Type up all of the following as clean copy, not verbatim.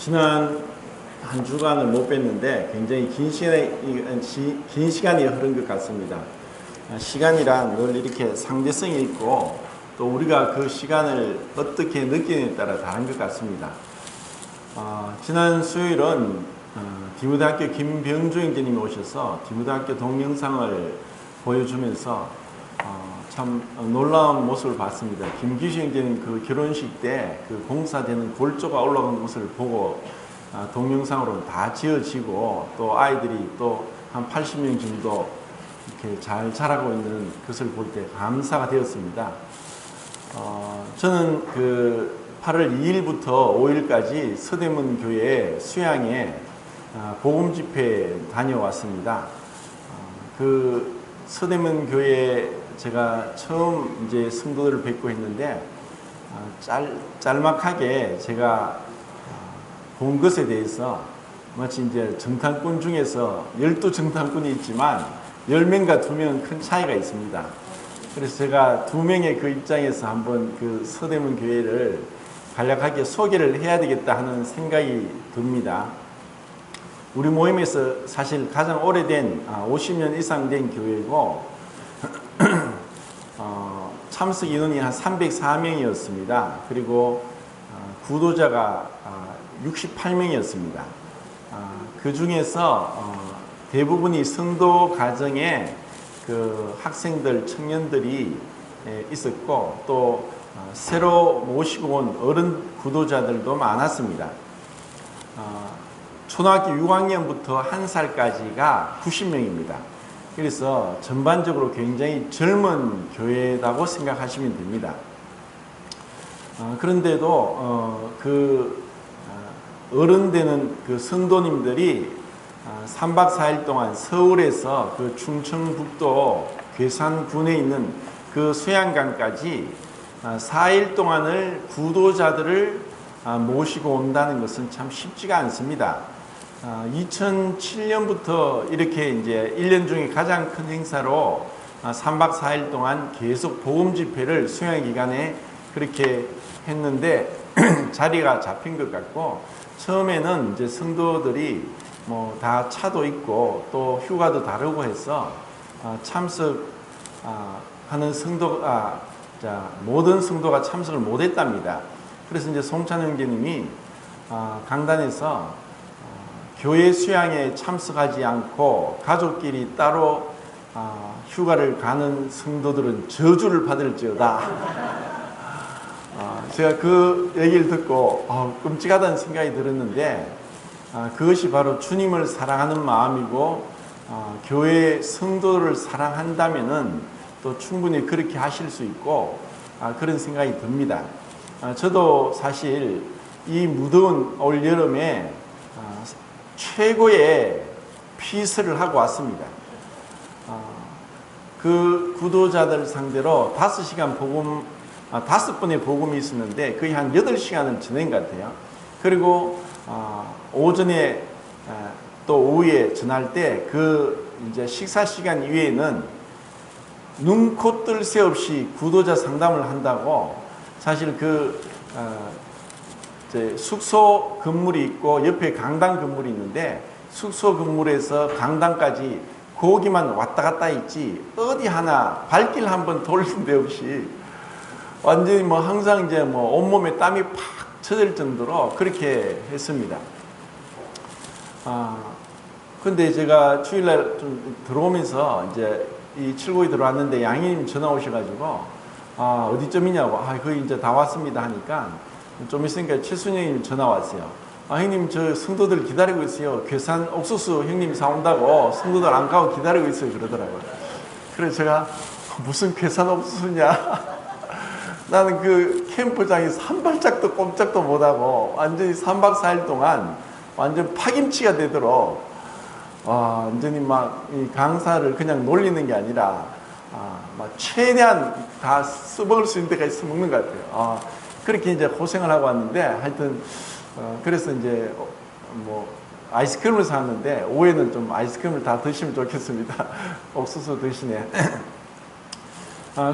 지난 한 주간을 못 뵀는데 굉장히 긴 시간이 흐른 것 같습니다. 시간이란 늘 이렇게 상대성이 있고 또 우리가 그 시간을 어떻게 느끼느냐에 따라 다른 것 같습니다. 지난 수요일은 디무대학교 김병주 형제님이 오셔서 디무대학교 동영상을 보여주면서 참 놀라운 모습을 봤습니다. 김기수 형제님 그 결혼식 때 그 공사되는 골조가 올라간 모습을 보고 동영상으로 다 지어지고 또 아이들이 또 한 80명 정도 이렇게 잘 자라고 있는 것을 볼 때 감사가 되었습니다. 저는 그 8월 2일부터 5일까지 서대문 교회 수양에 복음 집회 다녀왔습니다. 그 서대문 교회 제가 처음 이제 성도들을 뵙고 했는데 짤막하게 제가 본 것에 대해서 마치 이제 정탐꾼 중에서 12정탐꾼이 있지만 10명과 2명은 큰 차이가 있습니다. 그래서 제가 2명의 그 입장에서 한번 그 서대문 교회를 간략하게 소개를 해야 되겠다 하는 생각이 듭니다. 우리 모임에서 사실 가장 오래된 50년 이상 된 교회고 참석 인원이 한 304명이었습니다. 그리고 구도자가 68명이었습니다. 그 중에서 대부분이 성도 가정에 그 학생들, 청년들이 있었고 또 새로 모시고 온 어른 구도자들도 많았습니다. 초등학교 6학년부터 1살까지가 90명입니다. 그래서 전반적으로 굉장히 젊은 교회라고 생각하시면 됩니다. 그런데도 어른 되는 그 성도님들이 3박 4일 동안 서울에서 그 충청북도 괴산군에 있는 그 수양강까지 4일 동안을 구도자들을 모시고 온다는 것은 참 쉽지가 않습니다. 2007년부터 이렇게 이제 1년 중에 가장 큰 행사로 3박 4일 동안 계속 복음 집회를 수양 기간에 그렇게 했는데 자리가 잡힌 것 같고, 처음에는 이제 성도들이 뭐 다 차도 있고 또 휴가도 다르고 해서 참석하는 모든 성도가 참석을 못했답니다. 그래서 이제 송찬 형제님이 강단에서 교회 수양에 참석하지 않고 가족끼리 따로 휴가를 가는 성도들은 저주를 받을지어다. 제가 그 얘기를 듣고 끔찍하다는 생각이 들었는데, 그것이 바로 주님을 사랑하는 마음이고 교회 성도를 사랑한다면은 또 충분히 그렇게 하실 수 있고 그런 생각이 듭니다. 저도 사실 이 무더운 올 여름에 최고의 피서를 하고 왔습니다. 그 구도자들 상대로 5시간 복음, 5번의 복음이 있었는데 거의 한 8시간을 지낸 것 같아요. 그리고 오전에 또 오후에 전할 때 그 이제 식사 시간 이외에는 눈, 코, 뜰 새 없이 구도자 상담을 한다고. 사실 숙소 건물이 있고 옆에 강당 건물이 있는데 숙소 건물에서 강당까지 거기만 왔다 갔다 있지 어디 하나 발길 한번 돌린 데 없이 완전히 뭐 항상 이제 뭐 온몸에 땀이 팍 젖을 정도로 그렇게 했습니다. 근데 제가 주일날 좀 들어오면서 이제 이 칠곡이 들어왔는데 양희님 전화 오셔가지고 어디쯤이냐고 거기 이제 다 왔습니다 하니까 좀 있으니까 최순영 형님 전화 왔어요. 형님 저 성도들 기다리고 있어요. 괴산 옥수수 형님 사온다고 성도들 안 가고 기다리고 있어요 그러더라고요. 그래서 제가 무슨 괴산 옥수수냐. 나는 그 캠프장에서 한 발짝도 꼼짝도 못하고 완전히 3박 4일 동안 완전 파김치가 되도록 완전히 막 이 강사를 그냥 놀리는 게 아니라 막 최대한 다 써먹을 수 있는 데까지 써먹는 것 같아요. 그렇게 이제 고생을 하고 왔는데 하여튼 그래서 이제 뭐 아이스크림을 샀는데 오후에는 좀 아이스크림을 다 드시면 좋겠습니다. 옥수수 드시네.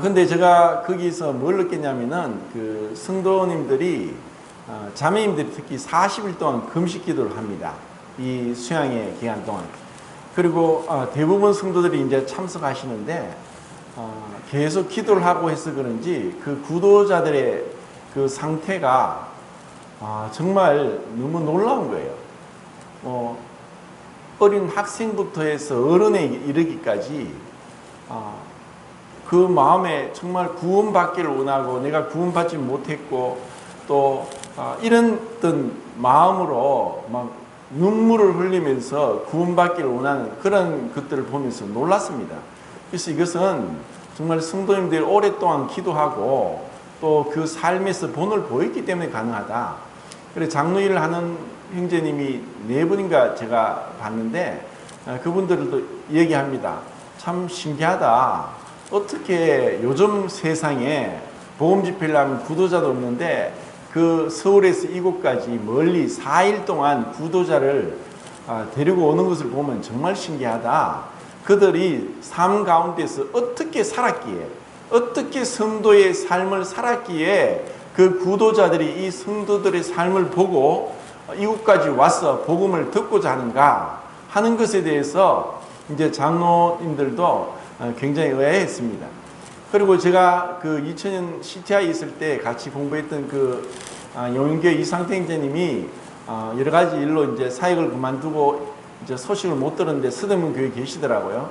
근데 제가 거기서 뭘 느꼈냐면은 그 성도님들이 자매님들이 특히 40일 동안 금식 기도를 합니다. 이 수양의 기간 동안. 그리고 대부분 성도들이 이제 참석하시는데 계속 기도를 하고 해서 그런지 그 구도자들의 그 상태가 정말 너무 놀라운 거예요. 어린 학생부터 해서 어른에 이르기까지 그 마음에 정말 구원받기를 원하고 내가 구원받지 못했고 또 이런 어떤 마음으로 막 눈물을 흘리면서 구원받기를 원하는 그런 것들을 보면서 놀랐습니다. 그래서 이것은 정말 성도님들이 오랫동안 기도하고 또 그 삶에서 본을 보였기 때문에 가능하다. 그래서 장로 일을 하는 형제님이 4분인가 제가 봤는데 그분들도 얘기합니다. 참 신기하다. 어떻게 요즘 세상에 보험 집회를 하면 구도자도 없는데 그 서울에서 이곳까지 멀리 4일 동안 구도자를 데리고 오는 것을 보면 정말 신기하다. 그들이 삶 가운데서 어떻게 살았기에, 어떻게 성도의 삶을 살았기에 그 구도자들이 이 성도들의 삶을 보고 이곳까지 와서 복음을 듣고자 하는가 하는 것에 대해서 이제 장로님들도 굉장히 의아해했습니다. 그리고 제가 그 2000년 CTI 있을 때 같이 공부했던 그 용인교회 이상태 형제님이 여러 가지 일로 이제 사역을 그만두고 이제 소식을 못 들었는데 서대문 교회에 계시더라고요.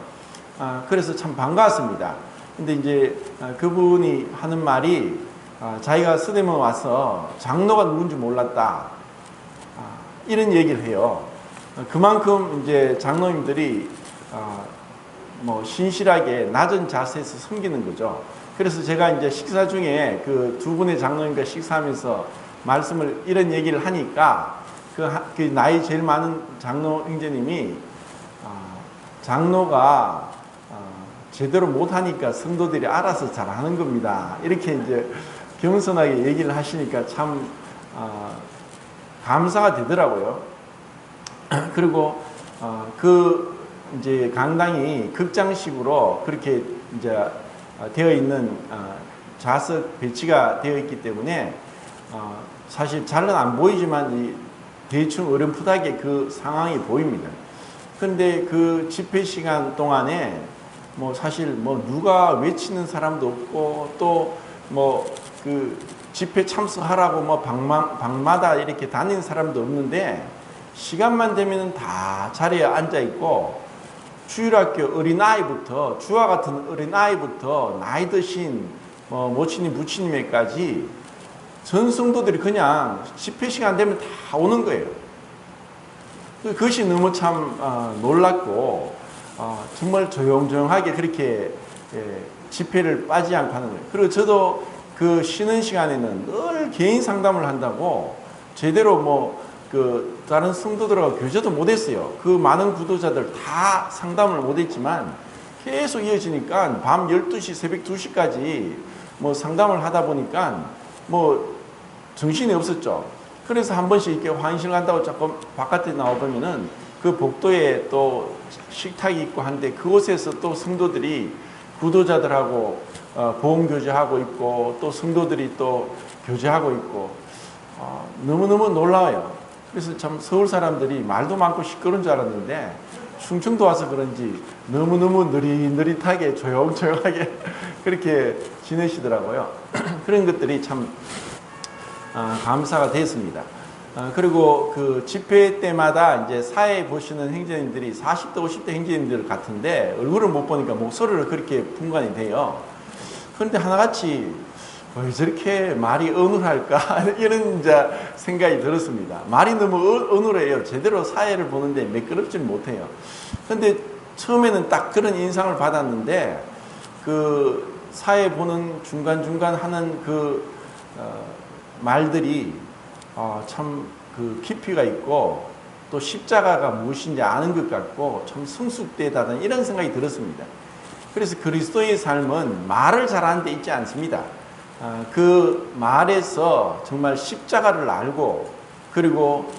그래서 참 반가웠습니다. 근데 이제 그분이 하는 말이 자기가 서대문 와서 장로가 누군지 몰랐다. 이런 얘기를 해요. 그만큼 이제 장로님들이 뭐 신실하게 낮은 자세에서 섬기는 거죠. 그래서 제가 이제 식사 중에 그 2분의 장로님과 식사하면서 말씀을 이런 얘기를 하니까 그 나이 제일 많은 장로 형제님이 장로가 제대로 못하니까 성도들이 알아서 잘하는 겁니다. 이렇게 이제 겸손하게 얘기를 하시니까 참 감사가 되더라고요. 그리고 그 이제 강당이 극장식으로 그렇게 이제 되어 있는 좌석 배치가 되어 있기 때문에 사실 잘은 안 보이지만 대충 어렴풋하게 그 상황이 보입니다. 그런데 그 집회 시간 동안에 뭐 사실 뭐 누가 외치는 사람도 없고 또 뭐 그 집회 참석하라고 뭐 방마다 이렇게 다니는 사람도 없는데 시간만 되면 다 자리에 앉아 있고 주일학교 어린아이부터 주와 같은 어린아이부터 나이 드신 모친님 부친님에까지 전 성도들이 그냥 집회 시간 되면 다 오는 거예요. 그것이 너무 참 놀랍고 정말 조용조용하게 그렇게 집회를 빠지지 않고 하는 거예요. 그리고 저도 그 쉬는 시간에는 늘 개인 상담을 한다고 제대로 뭐 그 다른 성도들하고 교제도 못했어요. 그 많은 구도자들 다 상담을 못했지만 계속 이어지니까 밤 12시 새벽 2시까지 뭐 상담을 하다 보니까 뭐 정신이 없었죠. 그래서 한 번씩 이렇게 화장실 간다고 조금 바깥에 나와보면은 그 복도에 또 식탁이 있고 한데 그곳에서 또 성도들이 구도자들하고 보험 교제하고 있고 또 성도들이 또 교제하고 있고 너무너무 놀라워요. 그래서 참 서울 사람들이 말도 많고 시끄러운 줄 알았는데 충청도 와서 그런지 너무너무 느릿느릿하게 조용조용하게 그렇게 지내시더라고요. 그런 것들이 참 감사가 됐습니다. 그리고 그 집회 때마다 이제 사회 보시는 행제님들이 40대, 50대 행제님들 같은데 얼굴을 못 보니까 목소리를 그렇게 분간이 돼요. 그런데 하나같이 왜 저렇게 말이 어눌할까 이런 이제 생각이 들었습니다. 말이 너무 어눌해요. 제대로 사회를 보는데 매끄럽지는 못해요. 그런데 처음에는 딱 그런 인상을 받았는데 그 사회 보는 중간중간 하는 그 말들이 참 그 깊이가 있고 또 십자가가 무엇인지 아는 것 같고 참 성숙되다는 이런 생각이 들었습니다. 그래서 그리스도의 삶은 말을 잘하는 데 있지 않습니다. 그 말에서 정말 십자가를 알고 그리고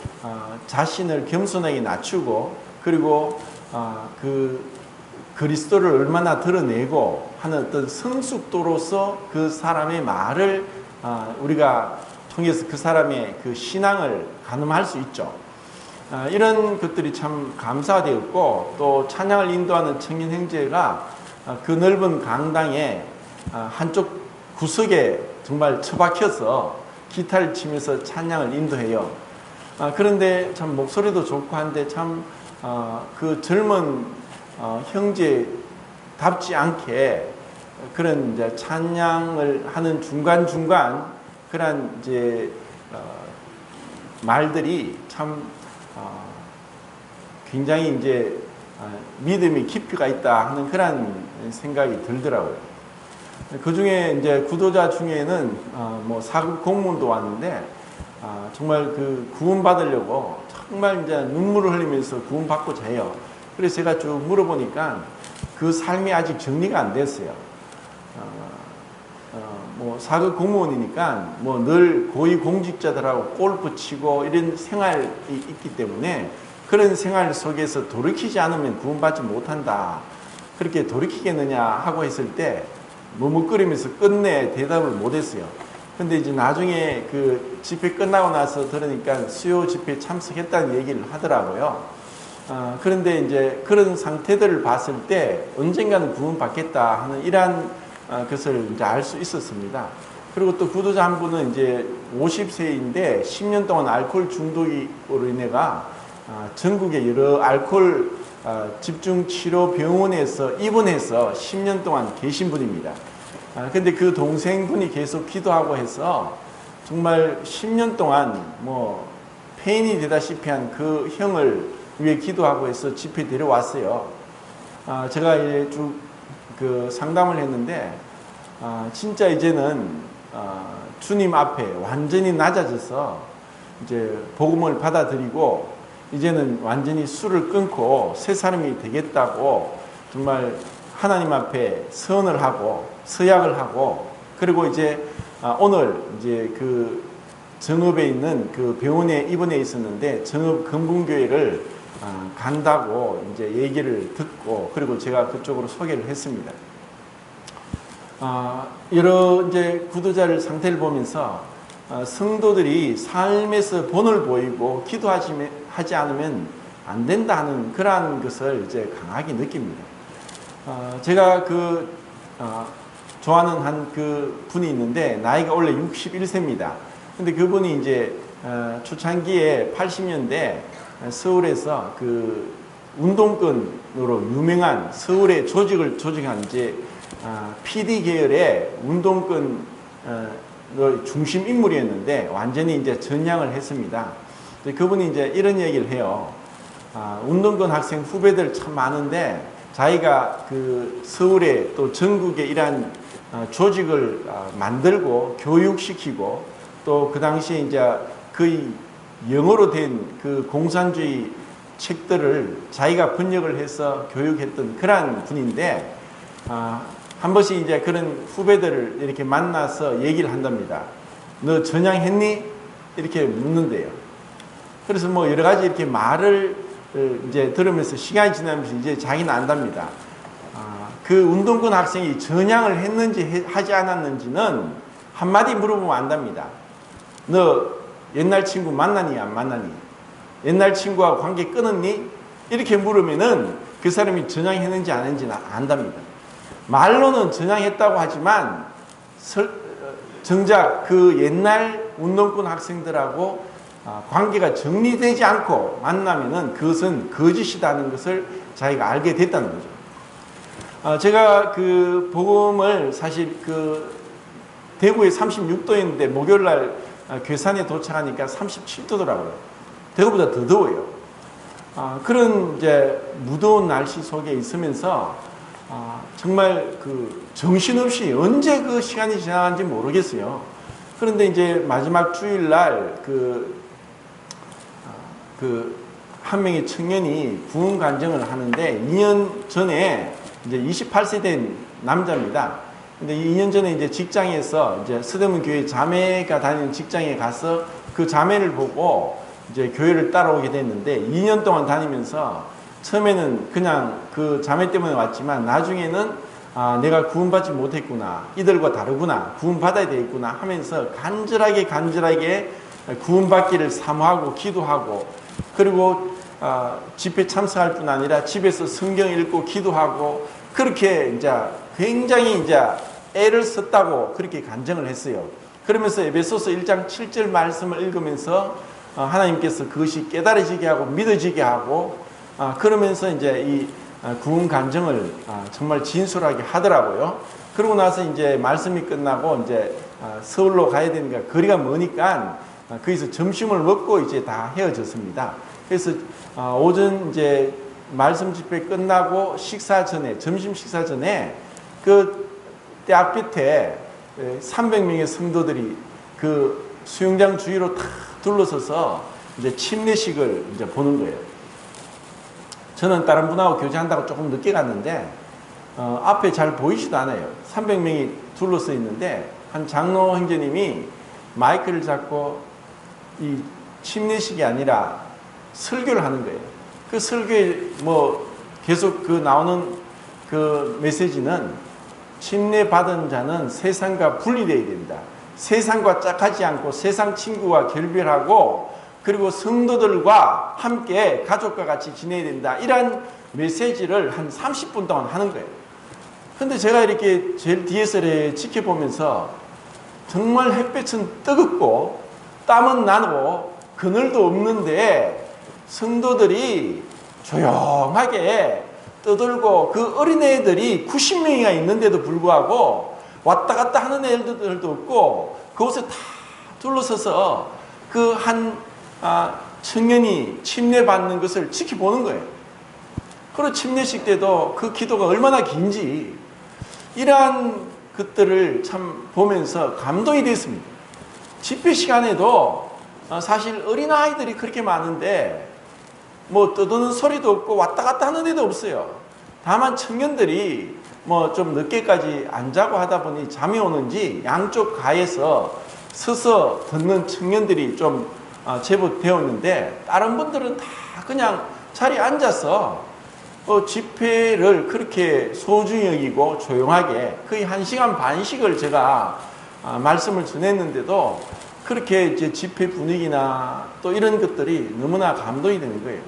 자신을 겸손하게 낮추고 그리고 그 그리스도를 얼마나 드러내고 하는 어떤 성숙도로서 그 사람의 말을 우리가 통해서 그 사람의 그 신앙을 가늠할 수 있죠. 이런 것들이 참 감사가 되었고, 또 찬양을 인도하는 청년 형제가 그 넓은 강당에 한쪽 구석에 정말 처박혀서 기타를 치면서 찬양을 인도해요. 그런데 참 목소리도 좋고 한데 참 그 젊은 형제답지 않게 그런 이제 찬양을 하는 중간중간 그런 이제 말들이 참 굉장히 이제 믿음의 깊이가 있다 하는 그런 생각이 들더라고요. 그 중에 이제 구도자 중에는 뭐 사급 공무원도 왔는데 정말 그 구원 받으려고 정말 이제 눈물을 흘리면서 구원 받고자 해요. 그래서 제가 쭉 물어보니까 그 삶이 아직 정리가 안 됐어요. 뭐 사급 공무원이니까 뭐 늘 고위 공직자들하고 골프 치고 이런 생활이 있기 때문에 그런 생활 속에서 돌이키지 않으면 구원받지 못한다. 그렇게 돌이키겠느냐 하고 했을 때 머뭇거리면서 끝내 대답을 못했어요. 근데 이제 나중에 그 집회 끝나고 나서 들으니까 수요 집회에 참석했다는 얘기를 하더라고요. 그런데 이제 그런 상태들을 봤을 때 언젠가는 구원받겠다 하는 이러한 것을 이제 알 수 있었습니다. 그리고 또 구도자 한 분은 이제 50세인데 10년 동안 알코올 중독으로 인해가 전국의 여러 알코올 집중치료 병원에서 입원해서 10년 동안 계신 분입니다. 근데 그 동생분이 계속 기도하고 해서 정말 10년 동안 뭐 폐인이 되다시피 한 그 형을 위해 기도하고 해서 집회 데려왔어요. 제가 이제 쭉 그 상담을 했는데 진짜 이제는 주님 앞에 완전히 낮아져서 이제 복음을 받아들이고 이제는 완전히 술을 끊고 새 사람이 되겠다고 정말 하나님 앞에 선을 하고 서약을 하고 그리고 이제 오늘 이제 그 정읍에 있는 그 병원에 입원해 있었는데 정읍 금분교회를 간다고 이제 얘기를 듣고 그리고 제가 그쪽으로 소개를 했습니다. 여러 이제 구도자를 상태를 보면서 성도들이 삶에서 본을 보이고 기도하지 않으면 안 된다 하는 그러한 것을 이제 강하게 느낍니다. 제가 좋아하는 한 그 분이 있는데 나이가 원래 61세입니다. 근데 그분이 이제 초창기에 80년대 서울에서 그 운동권으로 유명한 서울의 조직을 조직한 이제 PD 계열의 운동권 중심 인물이었는데 완전히 이제 전향을 했습니다. 그분이 이제 이런 얘기를 해요. 운동권 학생 후배들 참 많은데 자기가 그 서울에 또 전국에 이러한 조직을 만들고 교육시키고 또 그 당시에 이제 거의 영어로 된 그 공산주의 책들을 자기가 번역을 해서 교육했던 그러한 분인데 한 번씩 이제 그런 후배들을 이렇게 만나서 얘기를 한답니다. 너 전향했니? 이렇게 묻는데요. 그래서 뭐 여러 가지 이렇게 말을 이제 들으면서 시간이 지나면서 이제 자기는 안답니다. 그 운동권 학생이 전향을 했는지 하지 않았는지는 한마디 물어보면 안답니다. 너 옛날 친구 만나니 안 만나니? 옛날 친구와 관계 끊었니? 이렇게 물으면은 그 사람이 전향했는지 안 했는지는 안답니다. 말로는 전향했다고 하지만 정작 그 옛날 운동권 학생들하고 관계가 정리되지 않고 만나면은 그것은 거짓이라는 것을 자기가 알게 됐다는 거죠. 제가 그 복음을 사실 그 대구에 36도였는데 목요일날 괴산에 도착하니까 37도더라고요. 대구보다 더 더워요. 그런 이제 무더운 날씨 속에 있으면서 정말 그 정신없이 언제 그 시간이 지나간지 모르겠어요. 그런데 이제 마지막 주일날 한 명의 청년이 구원 간증을 하는데 2년 전에 이제 28세 된 남자입니다. 근데 2년 전에 이제 직장에서 이제 서대문 교회 자매가 다니는 직장에 가서 그 자매를 보고 이제 교회를 따라오게 됐는데 2년 동안 다니면서 처음에는 그냥 그 자매 때문에 왔지만 나중에는 아, 내가 구원받지 못했구나. 이들과 다르구나. 구원받아야 되겠구나 하면서 간절하게 구원받기를 사모하고 기도하고, 그리고 집회 참석할 뿐 아니라 집에서 성경 읽고 기도하고, 그렇게 이제 굉장히 이제 애를 썼다고 그렇게 간증을 했어요. 그러면서 에베소서 1장 7절 말씀을 읽으면서 하나님께서 그것이 깨달아지게 하고 믿어지게 하고, 그러면서 이제 이 구원 간증을 정말 진솔하게 하더라고요. 그러고 나서 이제 말씀이 끝나고 이제 서울로 가야 되니까 거리가 머니까 거기서 점심을 먹고 이제 다 헤어졌습니다. 그래서 오전 이제 말씀 집회 끝나고 식사 전에, 점심 식사 전에 그 대학 밑에 300명의 성도들이 그 수영장 주위로 다 둘러서서 이제 침례식을 이제 보는 거예요. 저는 다른 분하고 교제한다고 조금 늦게 갔는데 앞에 잘 보이지도 않아요. 300명이 둘러서 있는데 한 장로 형제님이 마이크를 잡고 이 침례식이 아니라 설교를 하는 거예요. 그 설교에 뭐 계속 그 나오는 그 메시지는 침례 받은 자는 세상과 분리되어야 된다. 세상과 짝하지 않고 세상 친구와 결별하고, 그리고 성도들과 함께 가족과 같이 지내야 된다. 이런 메시지를 한 30분 동안 하는 거예요. 근데 제가 이렇게 제일 뒤에서 지켜보면서 정말 햇볕은 뜨겁고 땀은 나고 그늘도 없는데 성도들이 조용하게 떠들고, 그 어린애들이 90명이나 있는데도 불구하고 왔다 갔다 하는 애들도 없고 그곳에 다 둘러서서 그 한 청년이 침례받는 것을 지켜보는 거예요. 그리고 침례식 때도 그 기도가 얼마나 긴지 이러한 것들을 참 보면서 감동이 됐습니다. 집회 시간에도 사실 어린아이들이 그렇게 많은데 뭐 떠드는 소리도 없고 왔다 갔다 하는 데도 없어요. 다만 청년들이 뭐 좀 늦게까지 안 자고 하다 보니 잠이 오는지 양쪽 가에서 서서 듣는 청년들이 좀 제법 되었는데, 다른 분들은 다 그냥 자리에 앉아서 집회를 그렇게 소중히 여기고 조용하게 거의 1시간 반씩을 제가 말씀을 전했는데도 그렇게 이제 집회 분위기나 또 이런 것들이 너무나 감동이 되는 거예요.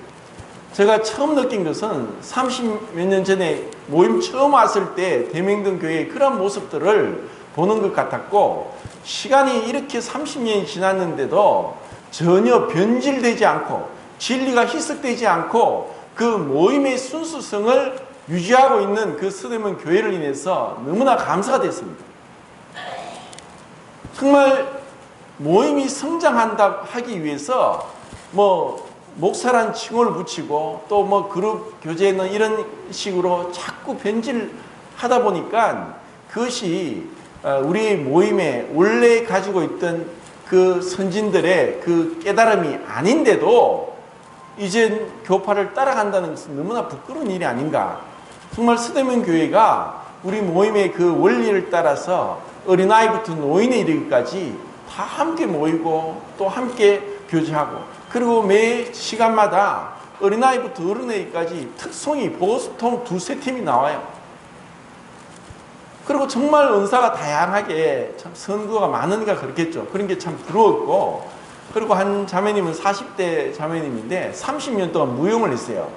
제가 처음 느낀 것은 30몇 년 전에 모임 처음 왔을 때 대명동 교회의 그런 모습들을 보는 것 같았고, 시간이 이렇게 30년이 지났는데도 전혀 변질되지 않고 진리가 희석되지 않고 그 모임의 순수성을 유지하고 있는 그 서대문 교회를 인해서 너무나 감사가 됐습니다. 정말 모임이 성장한다 하기 위해서 뭐 목사란 칭호를 붙이고 또 뭐 그룹 교제는 이런 식으로 자꾸 변질하다 보니까 그것이 우리 모임에 원래 가지고 있던 그 선진들의 그 깨달음이 아닌데도 이제 교파를 따라간다는 것은 너무나 부끄러운 일이 아닌가. 정말 서대문 교회가 우리 모임의 그 원리를 따라서 어린아이부터 노인에 이르기까지 다 함께 모이고 또 함께 교제하고, 그리고 매 시간마다 어린아이부터 어른에게까지 특송이 보고통 두세 팀이 나와요. 그리고 정말 은사가 다양하게 참 선거가 많으니까 그렇겠죠. 그런 게 참 부러웠고, 그리고 한 자매님은 40대 자매님인데 30년 동안 무용을 했어요.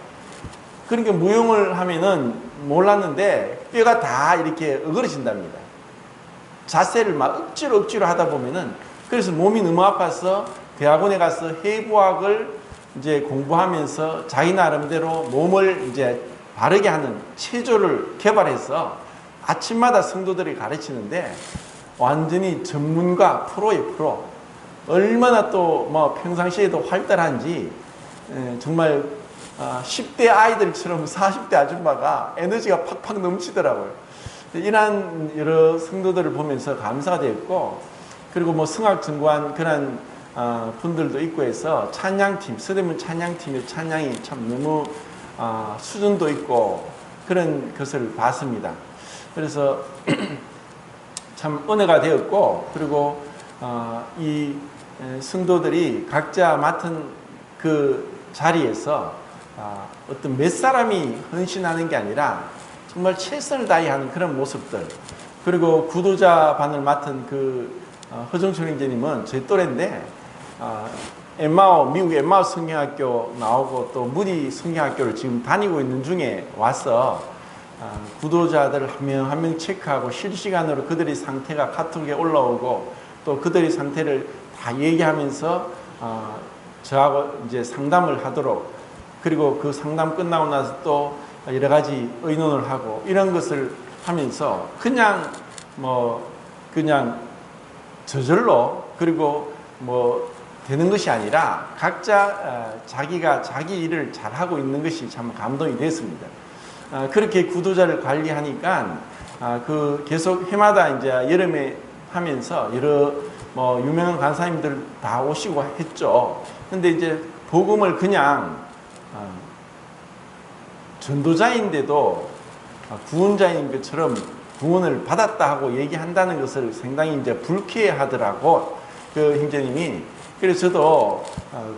그러니까 무용을 하면은 몰랐는데 뼈가 다 이렇게 어그러진답니다. 자세를 막 억지로 하다 보면은, 그래서 몸이 너무 아파서 대학원에 가서 해부학을 이제 공부하면서 자기 나름대로 몸을 이제 바르게 하는 체조를 개발해서 아침마다 성도들이 가르치는데 완전히 전문가, 프로의 프로. 얼마나 또 뭐 평상시에도 활달한지 정말 10대 아이들처럼 40대 아줌마가 에너지가 팍팍 넘치더라고요. 이러한 여러 성도들을 보면서 감사가 되었고, 그리고 뭐 성악전관 그런 분들도 있고 해서 찬양팀, 서대문 찬양팀의 찬양이 참 너무 수준도 있고 그런 것을 봤습니다. 그래서 참 은혜가 되었고, 그리고 이 성도들이 각자 맡은 그 자리에서 어떤 몇 사람이 헌신하는 게 아니라 정말 최선을 다해 하는 그런 모습들. 그리고 구도자 반을 맡은 그 허정철 형제님은 제 또래인데 미국 엠마오 성경학교 나오고 또 무디 성경학교를 지금 다니고 있는 중에 와서 구도자들 한 명 한 명 체크하고 실시간으로 그들의 상태가 카톡에 올라오고 또 그들의 상태를 다 얘기하면서 저하고 이제 상담을 하도록, 그리고 그 상담 끝나고 나서 또 여러 가지 의논을 하고 이런 것을 하면서 그냥 저절로 그리고 되는 것이 아니라 각자 자기가 자기 일을 잘하고 있는 것이 참 감동이 됐습니다. 그렇게 구도자를 관리하니까 그 계속 해마다 이제 여름에 하면서 여러 유명한 간사님들 다 오시고 했죠. 근데 이제 복음을 그냥 전도자인데도 구원자인 것처럼 구원을 받았다 하고 얘기한다는 것을 상당히 이제 불쾌하더라고, 그 형제님이. 그래서 저도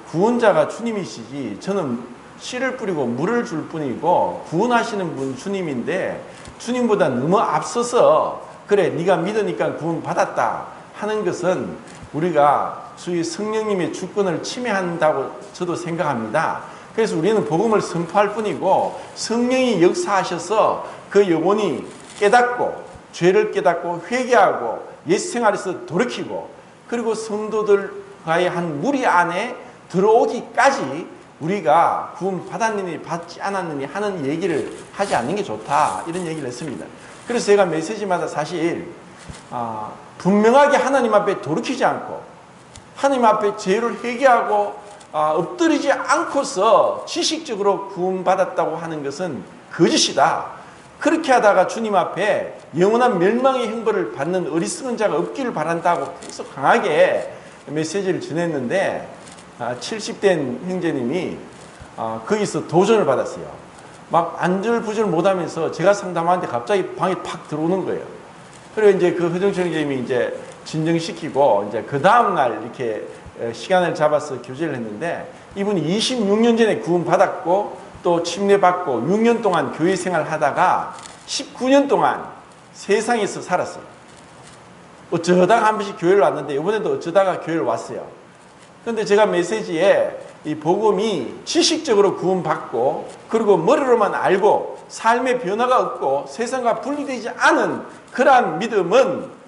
구원자가 주님이시지, 저는 씨를 뿌리고 물을 줄 뿐이고 구원하시는 분 주님인데 주님보다 너무 앞서서 그래 네가 믿으니까 구원 받았다 하는 것은 우리가 주의 성령님의 주권을 침해한다고 저도 생각합니다. 그래서 우리는 복음을 선포할 뿐이고 성령이 역사하셔서 그 영혼이 깨닫고 죄를 깨닫고 회개하고 옛생활에서 돌이키고 그리고 성도들과의 한 무리 안에 들어오기까지 우리가 구원 받았느니 받지 않았느니 하는 얘기를 하지 않는 게 좋다, 이런 얘기를 했습니다. 그래서 제가 메시지마다 사실 분명하게 하나님 앞에 돌이키지 않고 하나님 앞에 죄를 회개하고 엎드리지 않고서 지식적으로 구원받았다고 하는 것은 거짓이다. 그렇게 하다가 주님 앞에 영원한 멸망의 형벌을 받는 어리석은 자가 없기를 바란다고 계속 강하게 메시지를 전했는데 70된 형제님이 거기서 도전을 받았어요. 막 안절부절 못하면서 제가 상담하는데 갑자기 방에 팍 들어오는 거예요. 그리고 이제 그 허정철 형제님이 이제 진정시키고 이제 그 다음날 이렇게 시간을 잡아서 교제를 했는데, 이분이 26년 전에 구원 받았고 또 침례받고 6년 동안 교회 생활을 하다가 19년 동안 세상에서 살았어요. 어쩌다가 한 번씩 교회를 왔는데 이번에도 어쩌다가 교회를 왔어요. 그런데 제가 메시지에 이 복음이 지식적으로 구원받고 그리고 머리로만 알고 삶의 변화가 없고 세상과 분리되지 않은 그러한 믿음은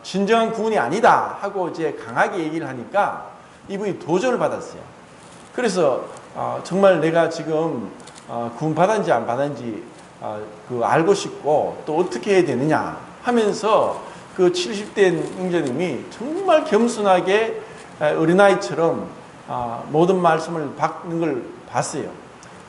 진정한 구원이 아니다 하고 이제 강하게 얘기를 하니까 이분이 도전을 받았어요. 그래서 정말 내가 지금 구원 받았는지 안 받았는지 알고 싶고 또 어떻게 해야 되느냐 하면서 그 70대 형제님이 정말 겸손하게 어린아이처럼 모든 말씀을 받는 걸 봤어요.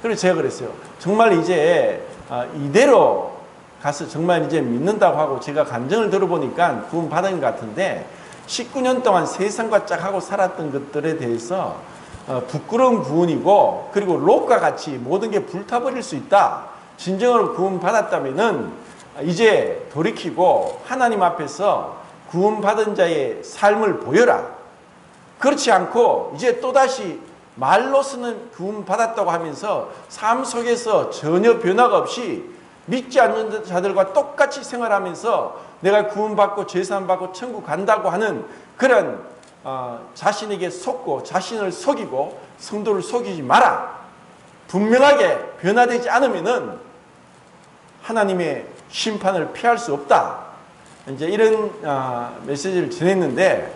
그래서 제가 그랬어요. 정말 이제 이대로 가서 정말 이제 믿는다고 하고 제가 감정을 들어보니까 구원 받은 것 같은데 19년 동안 세상과 짝하고 살았던 것들에 대해서 부끄러운 구원이고 그리고 롯과 같이 모든 게 불타버릴 수 있다. 진정으로 구원 받았다면은 이제 돌이키고 하나님 앞에서 구원 받은 자의 삶을 보여라. 그렇지 않고 이제 또다시 말로서는 구원 받았다고 하면서 삶 속에서 전혀 변화가 없이 믿지 않는 자들과 똑같이 생활하면서 내가 구원받고 죄사함받고 천국 간다고 하는 그런 자신에게 속고 자신을 속이고 성도를 속이지 마라. 분명하게 변화되지 않으면은 하나님의 심판을 피할 수 없다. 이제 이런 메시지를 전했는데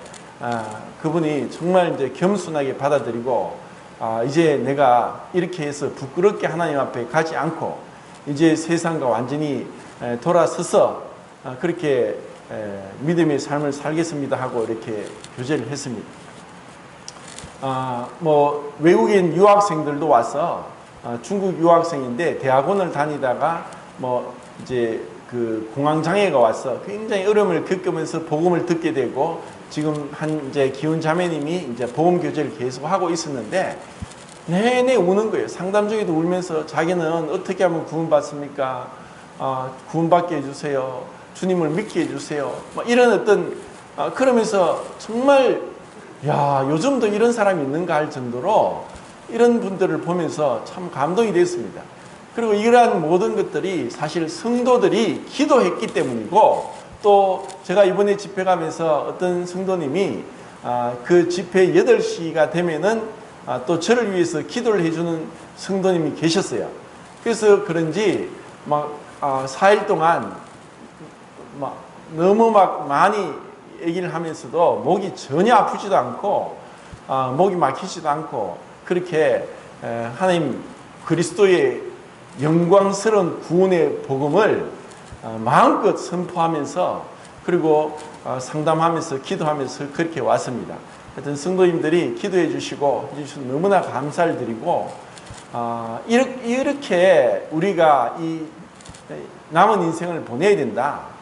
그분이 정말 이제 겸손하게 받아들이고 이제 내가 이렇게 해서 부끄럽게 하나님 앞에 가지 않고 이제 세상과 완전히 돌아서서 그렇게 믿음의 삶을 살겠습니다 하고 이렇게 교제를 했습니다. 외국인 유학생들도 와서 중국 유학생인데 대학원을 다니다가 이제 그 공황장애가 와서 굉장히 어려움을 겪으면서 복음을 듣게 되고 지금 이제 기훈 자매님이 이제 복음 교제를 계속 하고 있었는데 내내 우는 거예요. 상담 중에도 울면서 자기는 어떻게 하면 구원받습니까? 구원받게 해주세요. 주님을 믿게 해주세요. 이런 어떤 그러면서 정말 요즘도 이런 사람이 있는가 할 정도로 이런 분들을 보면서 참 감동이 됐습니다. 그리고 이러한 모든 것들이 사실 성도들이 기도했기 때문이고, 또 제가 이번에 집회 가면서 어떤 성도님이 그 집회 8시가 되면은 또 저를 위해서 기도를 해주는 성도님이 계셨어요. 그래서 그런지 막 4일 동안 막 너무 막 많이 얘기를 하면서도 목이 전혀 아프지도 않고 목이 막히지도 않고, 그렇게 하나님 그리스도의 영광스러운 구원의 복음을 마음껏 선포하면서, 그리고 상담하면서 기도하면서 그렇게 왔습니다. 하여튼 성도님들이 기도해 주시고 해주셔서 너무나 감사를 드리고, 이렇게 우리가 이 남은 인생을 보내야 된다.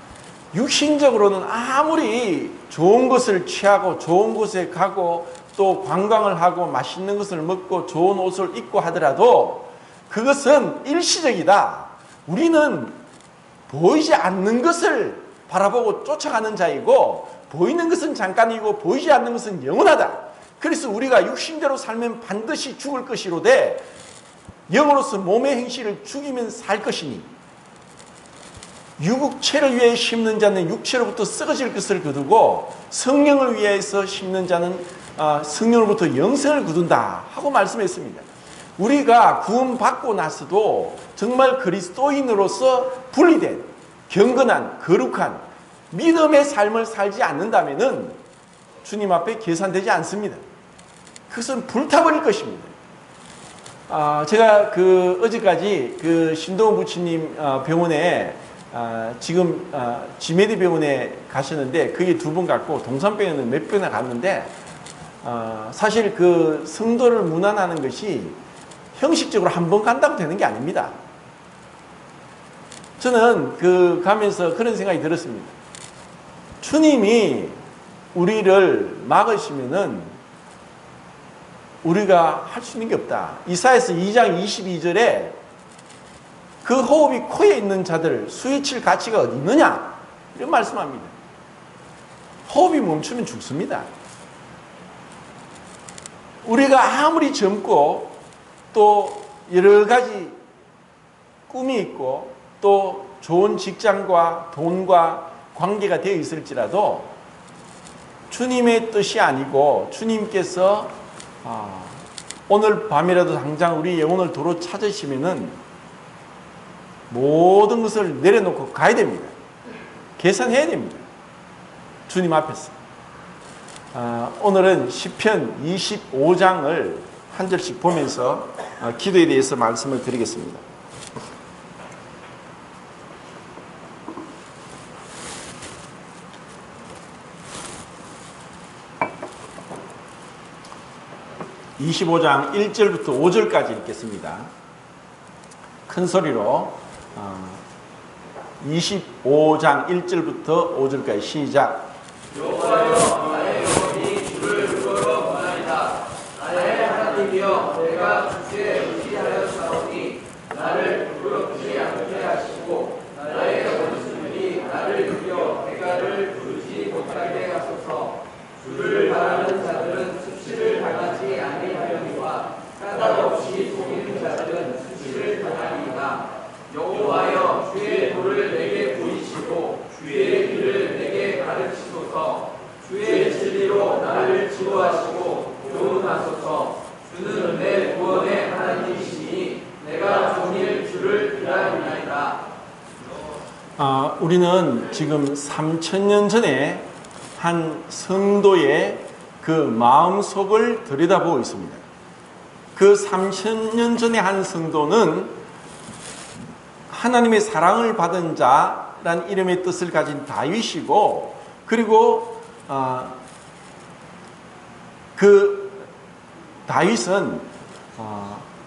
육신적으로는 아무리 좋은 것을 취하고 좋은 곳에 가고 또 관광을 하고 맛있는 것을 먹고 좋은 옷을 입고 하더라도 그것은 일시적이다. 우리는 보이지 않는 것을 바라보고 쫓아가는 자이고, 보이는 것은 잠깐이고 보이지 않는 것은 영원하다. 그래서 우리가 육신대로 살면 반드시 죽을 것이로되 영으로서 몸의 행실을 죽이면 살 것이니, 육체를 위해 심는 자는 육체로부터 썩어질 것을 거두고 성령을 위해서 심는 자는 성령으로부터 영생을 거둔다 하고 말씀했습니다. 우리가 구원받고 나서도 정말 그리스도인으로서 분리된 경건한 거룩한 믿음의 삶을 살지 않는다면은 주님 앞에 계산되지 않습니다. 그것은 불타버릴 것입니다. 제가 어제까지 신동훈 부치님 병원에 지금 지메디 병원에 가셨는데, 그게 2번 갔고 동산병원은 몇 번이나 갔는데, 사실 그 성도를 문안하는 것이 형식적으로 한 번 간다고 되는 게 아닙니다. 저는 가면서 그런 생각이 들었습니다. 주님이 우리를 막으시면은 우리가 할 수 있는 게 없다. 이사야서 2장 22절에 그 호흡이 코에 있는 자들 수에 칠 가치가 어디 있느냐, 이런 말씀합니다. 호흡이 멈추면 죽습니다. 우리가 아무리 젊고 또 여러 가지 꿈이 있고 또 좋은 직장과 돈과 관계가 되어 있을지라도 주님의 뜻이 아니고, 주님께서 오늘 밤이라도 당장 우리 영혼을 도로 찾으시면은 모든 것을 내려놓고 가야 됩니다. 계산해야 됩니다. 주님 앞에서. 오늘은 시편 25장을 한 절씩 보면서 기도에 대해서 말씀을 드리겠습니다. (25장) 1절부터 5절까지 읽겠습니다. 큰 소리로 25장 1절부터 5절까지 시작. 여호와여, 나의 영혼이 주를 부르러 원하리다. 나의 하나님이여, 내가 주께 의지하여 싸우니 나를 부끄럽지 않게 하시고, 나의 원수들이 나를 이겨 대가를 부르지 못하게 하소서. 주를 바라는 자들은 수치를 당하지 아니하려니와 까닭없이 속이는 자들은 수치를 당하리이다. 여호와여, 주의 도를 내게 보이시고 주의 길을 내게 가르치소서. 주의 진리로 나를 지도하시고 교훈하소서. 주는 내 구원의 하나님이시니 내가 종일 주를 기다리나이다. 우리는 지금 3000년 전에 한 성도의 그 마음속을 들여다보고 있습니다. 그 3000년 전에 한 성도는 하나님의 사랑을 받은 자란 이름의 뜻을 가진 다윗이고, 그리고 그 다윗은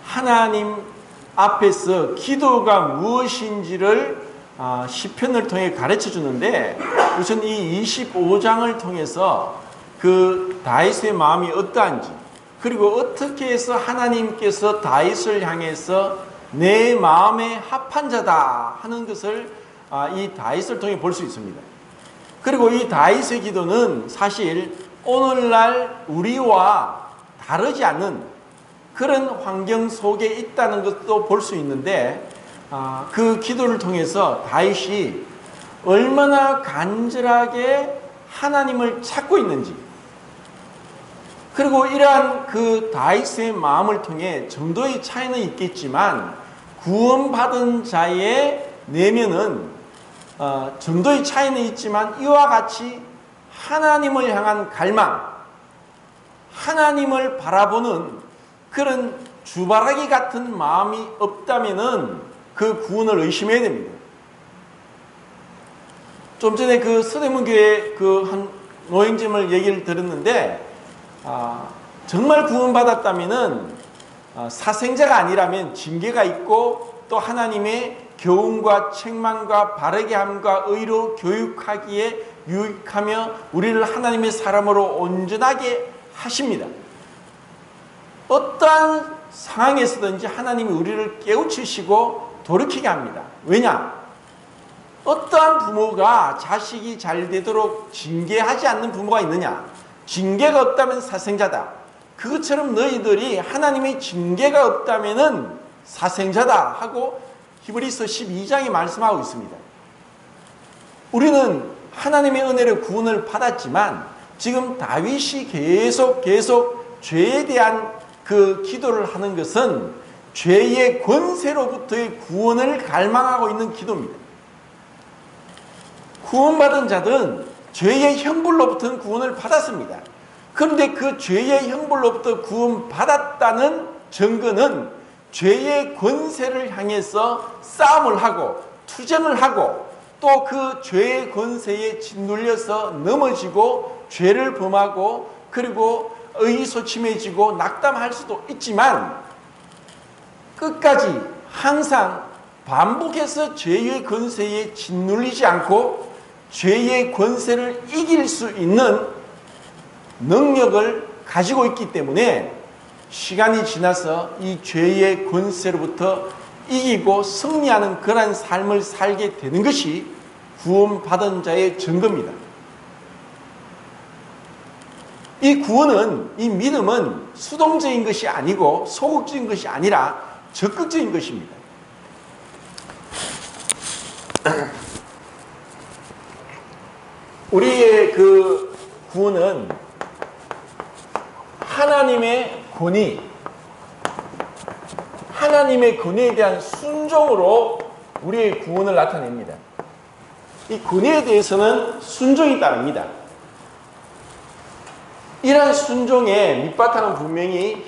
하나님 앞에서 기도가 무엇인지를 시편을 통해 가르쳐 주는데, 우선 이 25장을 통해서 그 다윗의 마음이 어떠한지, 그리고 어떻게 해서 하나님께서 다윗을 향해서 내 마음에 합한 자다 하는 것을 이 다윗을 통해 볼 수 있습니다. 그리고 이 다윗의 기도는 사실 오늘날 우리와 다르지 않는 그런 환경 속에 있다는 것도 볼 수 있는데, 그 기도를 통해서 다윗이 얼마나 간절하게 하나님을 찾고 있는지, 그리고 이러한 그 다윗의 마음을 통해 정도의 차이는 있겠지만 구원받은 자의 내면은 정도의 차이는 있지만 이와 같이 하나님을 향한 갈망, 하나님을 바라보는 그런 주바라기 같은 마음이 없다면은 그 구원을 의심해야 됩니다. 좀 전에 그 서대문교회 그 한 노행점을 얘기를 들었는데, 정말 구원받았다면은 사생자가 아니라면 징계가 있고 또 하나님의 교훈과 책망과 바르게 함과 의로 교육하기에 유익하며 우리를 하나님의 사람으로 온전하게 하십니다. 어떠한 상황에서든지 하나님이 우리를 깨우치시고 돌이키게 합니다. 왜냐? 어떠한 부모가 자식이 잘 되도록 징계하지 않는 부모가 있느냐? 징계가 없다면 사생자다. 그것처럼 너희들이 하나님의 징계가 없다면 사생자다 하고 히브리서 12장에 말씀하고 있습니다. 우리는 하나님의 은혜로 구원을 받았지만 지금 다윗이 계속 죄에 대한 그 기도를 하는 것은 죄의 권세로부터의 구원을 갈망하고 있는 기도입니다. 구원받은 자들은 죄의 형벌로부터는 구원을 받았습니다. 그런데 그 죄의 형벌로부터 구원받았다는 증거는 죄의 권세를 향해서 싸움을 하고 투쟁을 하고 또 그 죄의 권세에 짓눌려서 넘어지고 죄를 범하고 그리고 의기소침해지고 낙담할 수도 있지만 끝까지 항상 반복해서 죄의 권세에 짓눌리지 않고 죄의 권세를 이길 수 있는 능력을 가지고 있기 때문에 시간이 지나서 이 죄의 권세로부터 이기고 승리하는 그러한 삶을 살게 되는 것이 구원받은 자의 증거입니다. 이 구원은, 이 믿음은 수동적인 것이 아니고 소극적인 것이 아니라 적극적인 것입니다. 우리의 그 구원은 하나님의 권위에 대한 순종으로 우리의 구원을 나타냅니다. 이 권위에 대해서는 순종이 따릅니다. 이러한 순종의 밑바탕은 분명히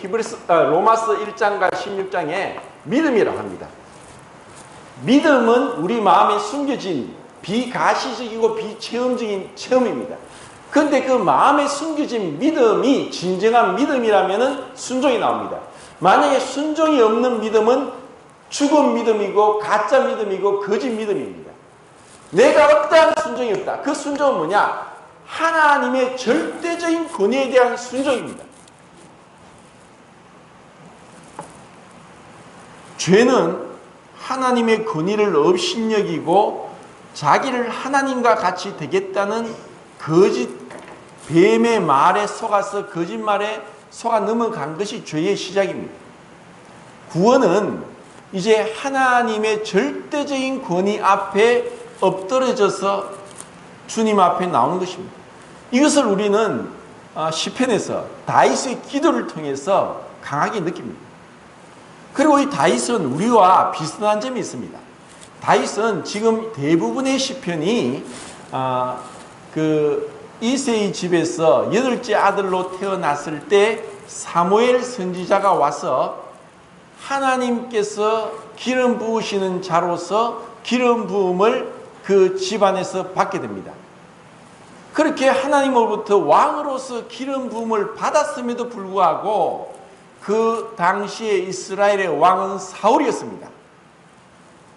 로마서 1장과 16장에 믿음이라고 합니다. 믿음은 우리 마음에 숨겨진 비가시적이고 비체험적인 체험입니다. 그런데 그 마음에 숨겨진 믿음이 진정한 믿음이라면 순종이 나옵니다. 만약에 순종이 없는 믿음은 죽은 믿음이고 가짜 믿음이고 거짓 믿음입니다. 내가 어떠한 순종이 없다. 그 순종은 뭐냐? 하나님의 절대적인 권위에 대한 순종입니다. 죄는 하나님의 권위를 업신여기고 자기를 하나님과 같이 되겠다는 거짓 뱀의 말에 속아서 거짓말에 속아 넘어간 것이 죄의 시작입니다. 구원은 이제 하나님의 절대적인 권위 앞에 엎드려져서 주님 앞에 나오는 것입니다. 이것을 우리는 시편에서 다윗의 기도를 통해서 강하게 느낍니다. 그리고 이 다윗은 우리와 비슷한 점이 있습니다. 다윗은 지금 대부분의 시편이 그 이새의 집에서 8째 아들로 태어났을 때 사무엘 선지자가 와서 하나님께서 기름 부으시는 자로서 기름 부음을 그 집안에서 받게 됩니다. 그렇게 하나님으로부터 왕으로서 기름 부음을 받았음에도 불구하고 그 당시에 이스라엘의 왕은 사울이었습니다.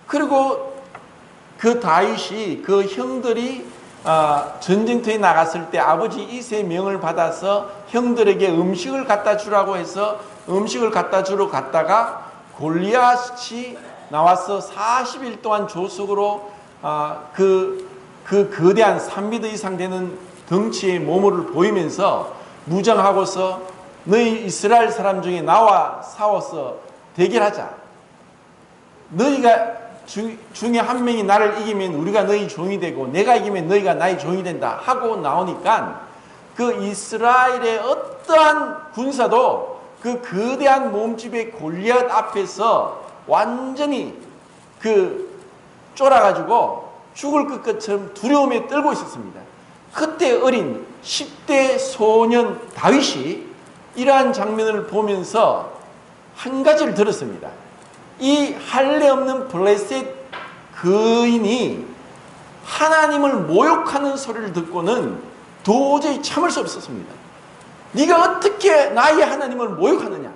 그리고 그 다윗이 그 형들이 전쟁터에 나갔을 때 아버지 이새의 명을 받아서 형들에게 음식을 갖다 주라고 해서 음식을 갖다 주러 갔다가 골리앗이 나와서 40일 동안 조석으로 그 거대한 3m 이상 되는 덩치의 몸을 보이면서 무장하고서 너희 이스라엘 사람 중에 나와 싸워서 대결하자. 너희가 중에 한 명이 나를 이기면 우리가 너희 종이 되고 내가 이기면 너희가 나의 종이 된다 하고 나오니까 그 이스라엘의 어떠한 군사도 그 거대한 몸집의 골리앗 앞에서 완전히 쫄아가지고 죽을 것처럼 두려움에 떨고 있었습니다. 그때 어린 10대 소년 다윗이 이러한 장면을 보면서 한 가지를 들었습니다. 이 할례 없는 블레셋 거인이 하나님을 모욕하는 소리를 듣고는 도저히 참을 수 없었습니다. 네가 어떻게 나의 하나님을 모욕하느냐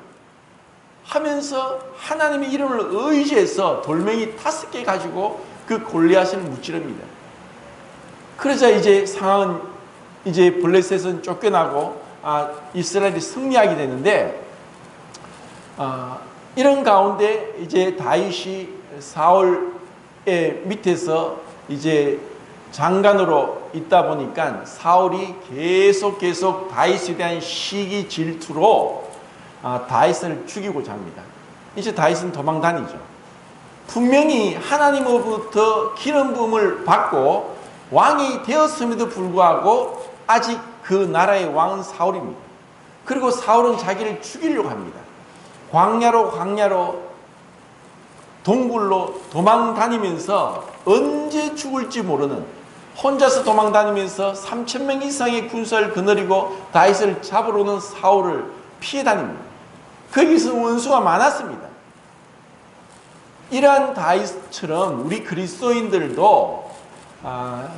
하면서 하나님의 이름을 의지해서 돌멩이 5개 가지고 그 골리앗을 무찌릅니다. 그러자 이제 상황은 이제 블레셋은 쫓겨나고 이스라엘이 승리하게 되는데 이런 가운데 이제 다윗이 사울의 밑에서 이제 장관으로 있다 보니까 사울이 계속 다윗에 대한 시기 질투로 다윗을 죽이고자 합니다. 이제 다윗은 도망 다니죠. 분명히 하나님으로부터 기름 부음을 받고 왕이 되었음에도 불구하고 아직 그 나라의 왕은 사울입니다. 그리고 사울은 자기를 죽이려고 합니다. 광야로 동굴로 도망 다니면서 언제 죽을지 모르는, 혼자서 도망 다니면서 3,000명 이상의 군사를 거느리고 다윗을 잡으러 오는 사울을 피해 다닙니다. 거기서 원수가 많았습니다. 이러한 다윗처럼 우리 그리스도인들도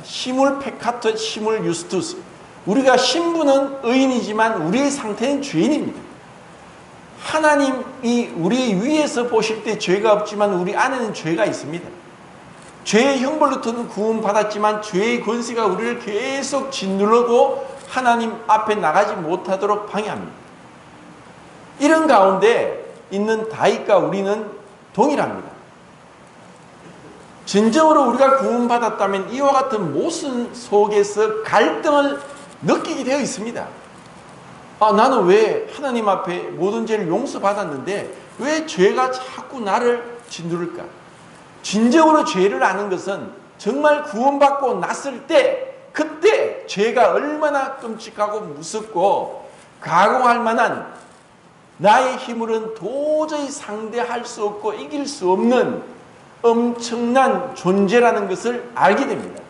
시물 페카토 시물 유스투스, 우리가 신분은 의인이지만 우리의 상태는 죄인입니다. 하나님이 우리 위에서 보실 때 죄가 없지만 우리 안에는 죄가 있습니다. 죄의 형벌로부터는 구원받았지만 죄의 권세가 우리를 계속 짓누르고 하나님 앞에 나가지 못하도록 방해합니다. 이런 가운데 있는 다윗과 우리는 동일합니다. 진정으로 우리가 구원받았다면 이와 같은 모순 속에서 갈등을 느끼게 되어 있습니다. 나는 왜 하나님 앞에 모든 죄를 용서받았는데 왜 죄가 자꾸 나를 짓누를까? 진정으로 죄를 아는 것은 정말 구원받고 났을 때 그때 죄가 얼마나 끔찍하고 무섭고 가공할 만한 나의 힘으로는 도저히 상대할 수 없고 이길 수 없는 엄청난 존재라는 것을 알게 됩니다.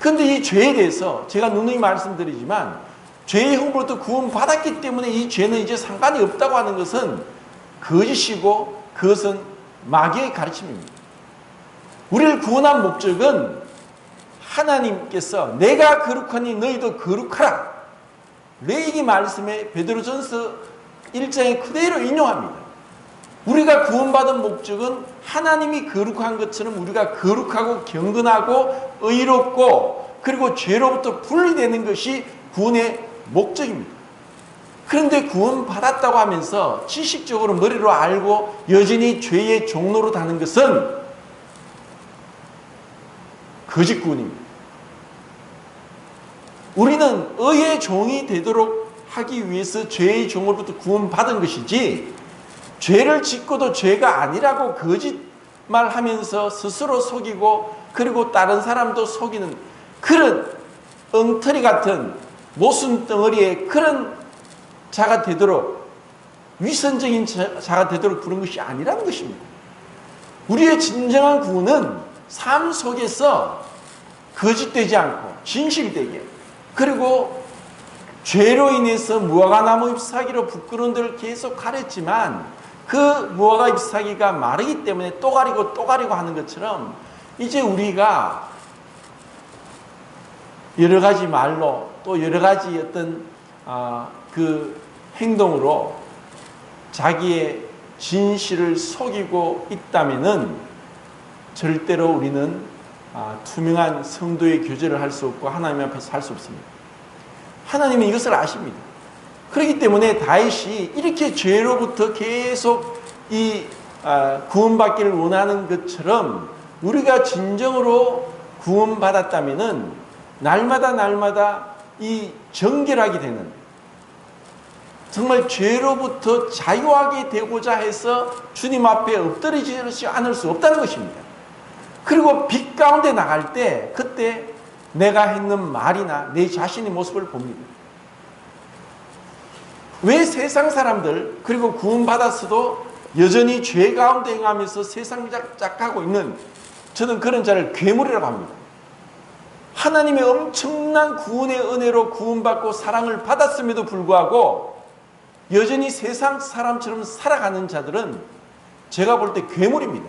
그런데 이 죄에 대해서 제가 누누이 말씀드리지만 죄의 형벌로부터 구원받았기 때문에 이 죄는 이제 상관이 없다고 하는 것은 거짓이고 그것은 마귀의 가르침입니다. 우리를 구원한 목적은 하나님께서 내가 거룩하니 너희도 거룩하라. 레위기 말씀에 베드로전서 1장에 그대로 인용합니다. 우리가 구원받은 목적은 하나님이 거룩한 것처럼 우리가 거룩하고 경건하고 의롭고 그리고 죄로부터 분리되는 것이 구원의 목적입니다. 그런데 구원받았다고 하면서 지식적으로 머리로 알고 여전히 죄의 종로로 다는 것은 거짓 구원입니다. 우리는 의의 종이 되도록 하기 위해서 죄의 종으로부터 구원받은 것이지 죄를 짓고도 죄가 아니라고 거짓말하면서 스스로 속이고 그리고 다른 사람도 속이는 그런 엉터리 같은 모순 덩어리의 그런 자가 되도록 위선적인 자가 되도록 그런 것이 아니라는 것입니다. 우리의 진정한 구원은 삶 속에서 거짓되지 않고 진실되게 그리고 죄로 인해서 무화과나무 잎사귀로 부끄러운 데를 계속 가렸지만 그 무화과 잎사귀가 마르기 때문에 또 가리고 하는 것처럼 이제 우리가 여러 가지 말로 또 여러 가지 어떤 그 행동으로 자기의 진실을 속이고 있다면은 절대로 우리는 투명한 성도의 교제를 할 수 없고 하나님 앞에서 살 수 없습니다. 하나님은 이것을 아십니다. 그렇기 때문에 다윗이 이렇게 죄로부터 계속 구원받기를 원하는 것처럼 우리가 진정으로 구원받았다면은 날마다 이 정결하게 되는 정말 죄로부터 자유하게 되고자 해서 주님 앞에 엎드리지 않을 수 없다는 것입니다. 그리고 빛 가운데 나갈 때 그때 내가 했는 말이나 내 자신의 모습을 봅니다. 왜 세상 사람들 그리고 구원받았어도 여전히 죄 가운데 행하면서 세상 짝하고 있는, 저는 그런 자를 괴물이라고 합니다. 하나님의 엄청난 구원의 은혜로 구원받고 사랑을 받았음에도 불구하고 여전히 세상 사람처럼 살아가는 자들은 제가 볼 때 괴물입니다.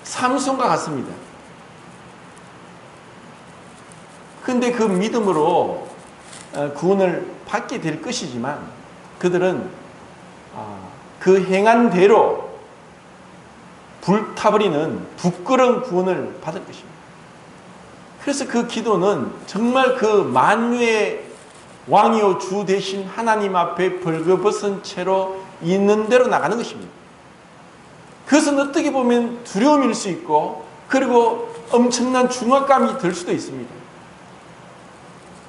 삼손과 같습니다. 근데 그 믿음으로 구원을 받게 될 것이지만 그들은 그 행한 대로 불타버리는 부끄러운 구원을 받을 것입니다. 그래서 그 기도는 정말 그 만유의 왕이요 주 대신 하나님 앞에 벌거벗은 채로 있는 대로 나가는 것입니다. 그것은 어떻게 보면 두려움일 수 있고 그리고 엄청난 중압감이 들 수도 있습니다.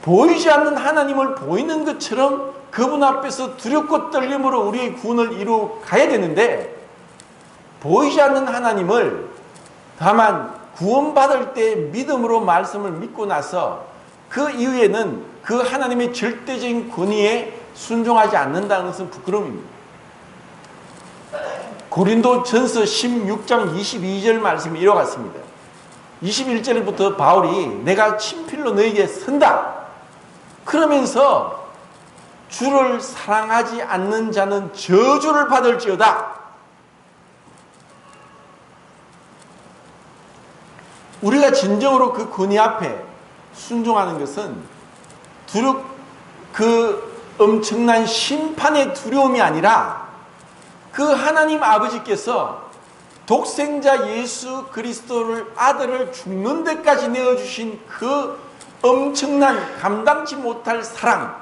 보이지 않는 하나님을 보이는 것처럼 그분 앞에서 두렵고 떨림으로 우리의 구원을 이루어 가야 되는데, 보이지 않는 하나님을 다만 구원받을 때 믿음으로 말씀을 믿고 나서 그 이후에는 그 하나님의 절대적인 권위에 순종하지 않는다는 것은 부끄러움입니다. 고린도전서 16장 22절 말씀이 이와 같습니다. 21절부터 바울이 내가 친필로 너에게 선다 그러면서 주를 사랑하지 않는 자는 저주를 받을지어다. 우리가 진정으로 그 권위 앞에 순종하는 것은 그 엄청난 심판의 두려움이 아니라 그 하나님 아버지께서 독생자 예수 그리스도를 아들을 죽는 데까지 내어주신 그 엄청난 감당치 못할 사랑,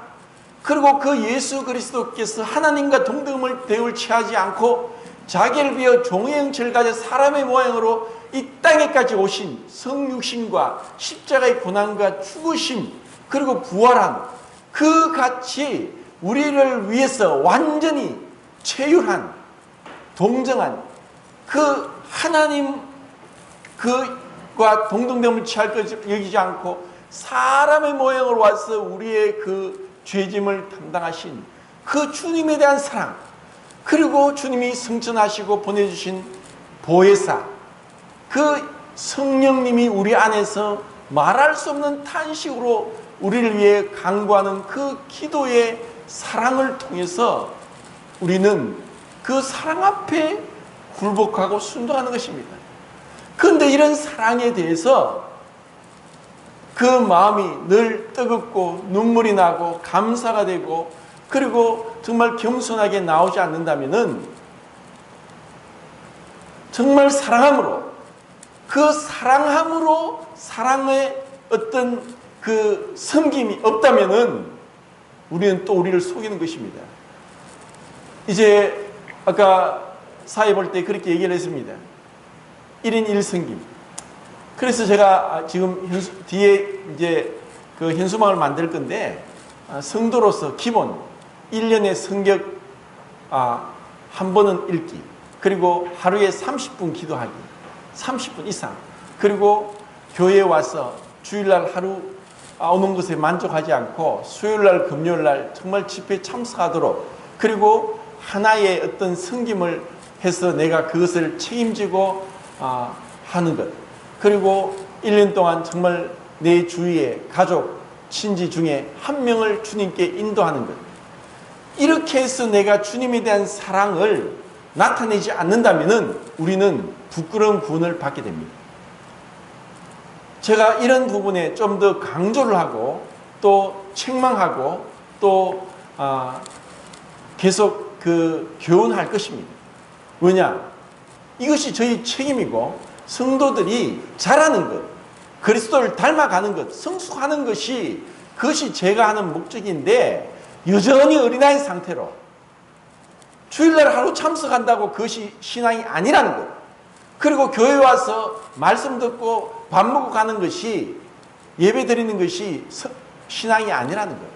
그리고 그 예수 그리스도께서 하나님과 동등을 대우를 취하지 않고 자기를 비어 종의 형체를 가져 사람의 모양으로 이 땅에까지 오신 성육신과 십자가의 고난과 죽으심 그리고 부활한 그 같이 우리를 위해서 완전히 체휼한 동정한 그 하나님 그과 동등됨을 취할 것 여기지 않고 사람의 모양으로 와서 우리의 그 죄짐을 담당하신 그 주님에 대한 사랑, 그리고 주님이 승천하시고 보내주신 보혜사, 그 성령님이 우리 안에서 말할 수 없는 탄식으로 우리를 위해 간구하는 그 기도의 사랑을 통해서 우리는 그 사랑 앞에 굴복하고 순종하는 것입니다. 그런데 이런 사랑에 대해서 그 마음이 늘 뜨겁고 눈물이 나고 감사가 되고 그리고 정말 겸손하게 나오지 않는다면은 정말 사랑함으로 그 사랑함으로 사랑의 어떤 그 섬김이 없다면은 우리는 또 우리를 속이는 것입니다. 이제 아까 사회 볼 때 그렇게 얘기를 했습니다. 1인 1섬김. 그래서 제가 지금 뒤에 이제 그 현수막을 만들 건데 성도로서 기본 1년에 성경 한 번은 읽기, 그리고 하루에 30분 기도하기, 30분 이상, 그리고 교회에 와서 주일날 하루 오는 것에 만족하지 않고 수요일날 금요일날 정말 집회에 참석하도록, 그리고 하나의 어떤 섬김을 해서 내가 그것을 책임지고 하는 것, 그리고 1년 동안 정말 내 주위의 가족, 친지 중에 한 명을 주님께 인도하는 것, 이렇게 해서 내가 주님에 대한 사랑을 나타내지 않는다면 우리는 부끄러운 구원을 받게 됩니다. 제가 이런 부분에 좀 더 강조를 하고 또 책망하고 또 계속 그 교훈할 것입니다. 왜냐? 이것이 저희 책임이고 성도들이 잘하는 것, 그리스도를 닮아가는 것, 성숙하는 것이 그것이 제가 하는 목적인데 여전히 어린아이 상태로 주일날 하루 참석한다고 그것이 신앙이 아니라는 것, 그리고 교회 와서 말씀 듣고 밥 먹고 가는 것이, 예배 드리는 것이 신앙이 아니라는 거예요.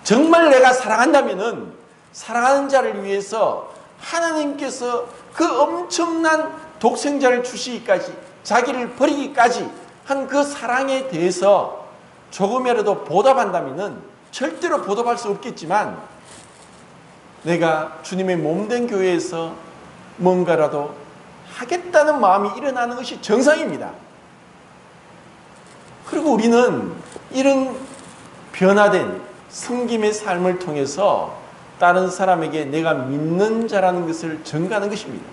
정말 내가 사랑한다면은 사랑하는 자를 위해서 하나님께서 그 엄청난 독생자를 주시기까지, 자기를 버리기까지 한 그 사랑에 대해서 조금이라도 보답한다면은, 절대로 보답할 수 없겠지만 내가 주님의 몸된 교회에서 뭔가라도 하겠다는 마음이 일어나는 것이 정상입니다. 그리고 우리는 이런 변화된 섬김의 삶을 통해서 다른 사람에게 내가 믿는 자라는 것을 전가하는 것입니다.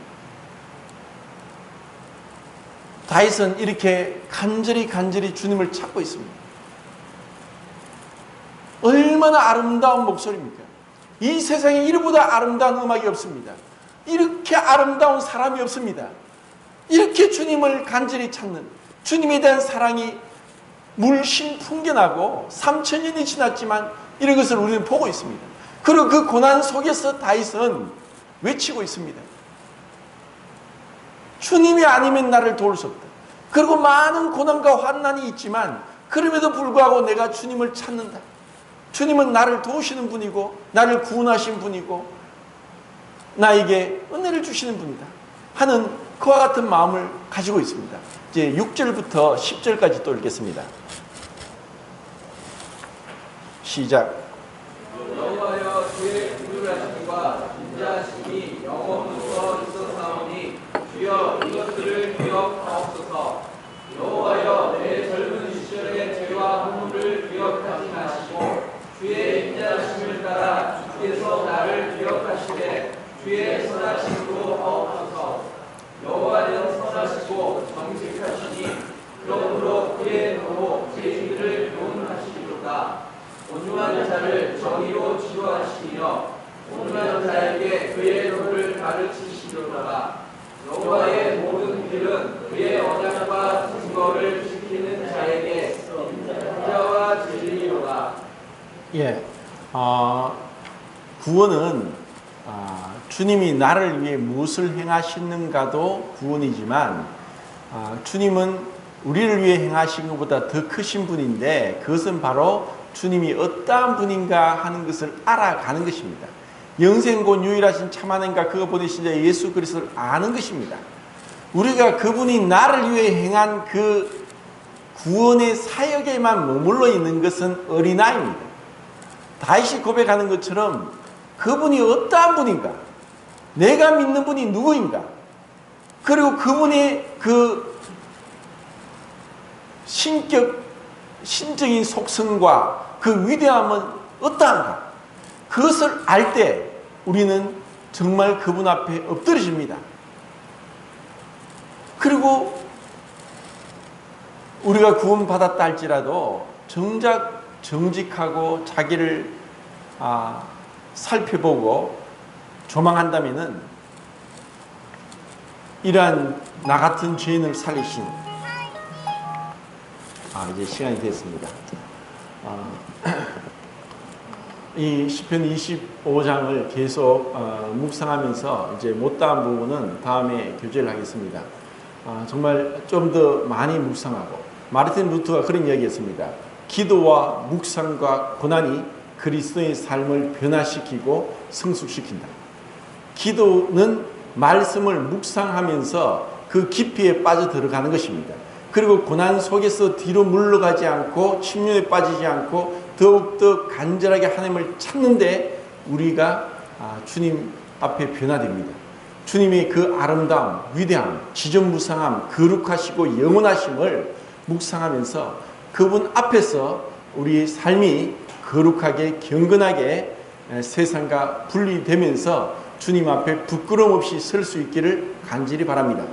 다윗은 이렇게 간절히 주님을 찾고 있습니다. 얼마나 아름다운 목소리입니까? 이 세상에 이보다 아름다운 음악이 없습니다. 이렇게 아름다운 사람이 없습니다. 이렇게 주님을 간절히 찾는, 주님에 대한 사랑이 물씬 풍겨나고 3000년이 지났지만 이런 것을 우리는 보고 있습니다. 그리고 그 고난 속에서 다윗은 외치고 있습니다. 주님이 아니면 나를 도울 수 없다. 그리고 많은 고난과 환난이 있지만 그럼에도 불구하고 내가 주님을 찾는다. 주님은 나를 도우시는 분이고 나를 구원하신 분이고 나에게 은혜를 주시는 분이다 하는 그와 같은 마음을 가지고 있습니다. 이제 6절부터 10절까지 또 읽겠습니다. 시작. 여호와여 주의 구주하심과 인자하심이 영원부터 있었사오니 주여 이것들을 기억하옵소서. 여호와여 내 젊은 시절의 죄와 허물을 기억하지 마시고 주의 인자하심을 따라 주께서 나를 기억하시되 주의 선하심으로 하옵소서. 여호와는 선하시고 정직하시니 그러므로 그의 도로 죄인들을 교훈하시리로다. 온유한 자를 정의로 치료하시며 온유한 자에게 그의 도를 가르치시리로다. 여호와의 모든 길은 그의 언약과 증거를 지키는 자에게 인자와 진리로다. 예, 구원은 주님이 나를 위해 무엇을 행하시는가도 구원이지만 주님은 우리를 위해 행하신 것보다 더 크신 분인데 그것은 바로 주님이 어떠한 분인가 하는 것을 알아가는 것입니다. 영생곧 유일하신 참 하나님과 그가 보내신 자 예수 그리스도를 아는 것입니다. 우리가 그분이 나를 위해 행한 그 구원의 사역에만 머물러 있는 것은 어린아이입니다. 다윗이 고백하는 것처럼 그분이 어떠한 분인가, 내가 믿는 분이 누구인가, 그리고 그분의 그 신적인 속성과 그 위대함은 어떠한가, 그것을 알 때 우리는 정말 그분 앞에 엎드려집니다. 그리고 우리가 구원받았다 할지라도 정작 정직하고 자기를 살펴보고 조망한다면은 이러한 나 같은 죄인을 살리신 이제 시간이 됐습니다. 이 시편 25장을 계속 묵상하면서 이제 못다한 부분은 다음에 교제를 하겠습니다. 정말 좀 더 많이 묵상하고, 마르틴 루터가 그런 이야기했습니다. 기도와 묵상과 고난이 그리스도의 삶을 변화시키고 성숙시킨다. 기도는 말씀을 묵상하면서 그 깊이에 빠져 들어가는 것입니다. 그리고 고난 속에서 뒤로 물러가지 않고 침륜에 빠지지 않고 더욱더 간절하게 하나님을 찾는데 우리가 주님 앞에 변화됩니다. 주님의 그 아름다움, 위대함, 지존무상함, 거룩하시고 영원하심을 묵상하면서 그분 앞에서 우리의 삶이 거룩하게 경건하게 세상과 분리되면서 주님 앞에 부끄러움 없이 설 수 있기를 간절히 바랍니다.